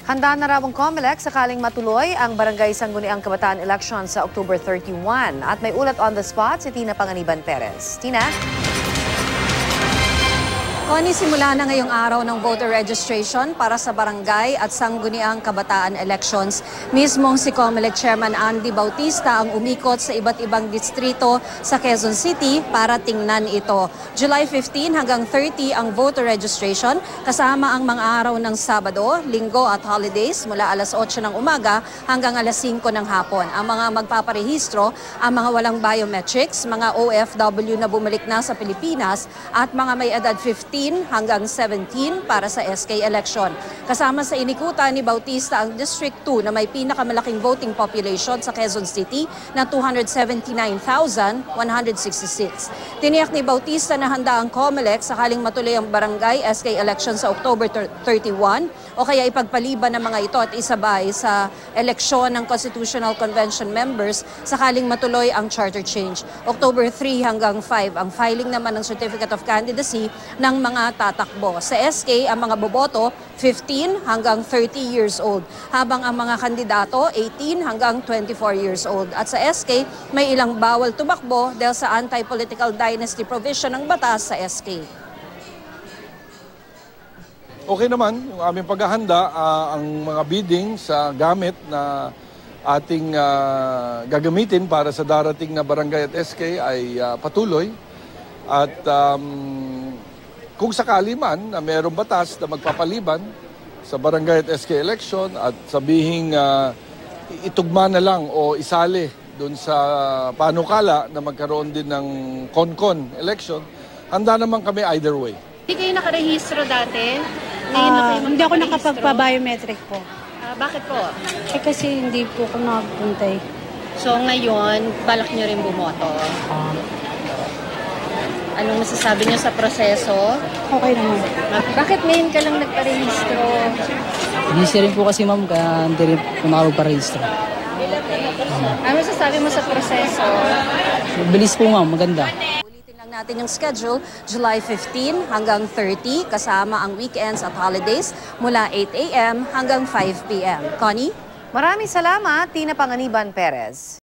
Handa na raw ang COMELEC sakaling matuloy ang Barangay Sangguniang Kabataan Election sa October 31. At may ulat on the spot si Tina Panganiban Perez. Tina? Connie, simula na ngayong araw ng voter registration para sa barangay at sangguniang kabataan elections. Mismong si COMELEC Chairman Andy Bautista ang umikot sa iba't ibang distrito sa Quezon City para tingnan ito. July 15 hanggang 30 ang voter registration kasama ang mga araw ng Sabado, Linggo at holidays mula alas 8 ng umaga hanggang alas 5 ng hapon. Ang mga magpaparehistro, ang mga walang biometrics, mga OFW na bumalik na sa Pilipinas at mga may edad 15 hanggang 17 para sa SK election. Kasama sa inikutan ni Bautista ang District 2 na may pinakamalaking voting population sa Quezon City na 279,166. Tiniyak ni Bautista na handa ang COMELEC sakaling matuloy ang barangay SK election sa October 31 o kaya ipagpaliban ng mga ito at isabay sa eleksyon ng Constitutional Convention members sakaling matuloy ang charter change. October 3 hanggang 5 ang filing naman ng Certificate of Candidacy ng mga tatakbo. Sa SK, ang mga boboto 15 hanggang 30 years old, habang ang mga kandidato 18 hanggang 24 years old. At sa SK, may ilang bawal tumakbo dahil sa anti-political dynasty provision ng batas sa SK. Okay naman yung aming paghahanda, ang mga bidding sa gamit na ating gagamitin para sa darating na barangay at SK ay patuloy. At kung sakali man na mayroong batas na magpapaliban sa barangay at SK election at sabihing itugma na lang o isali doon sa panukala na magkaroon din ng CONCON election, handa naman kami either way. Hindi kayo nakarehistro dati? Hindi ako nakapagpa-biometric po. Bakit po? Kasi hindi po ako nakapunta eh. So ngayon, balak nyo rin bumoto? Anong masasabi nyo sa proseso? Okay naman. Bakit ngayon ka lang nagparehistro? Busy rin po kasi ma'am, kaya hindi rin po nakapagparehistro. Ano masasabi mo sa proseso? Bilis po ma'am, maganda. Ulitin lang natin yung schedule, July 15 hanggang 30 kasama ang weekends at holidays mula 8 a.m. hanggang 5 p.m. Connie? Maraming salamat, Tina Panganiban Perez.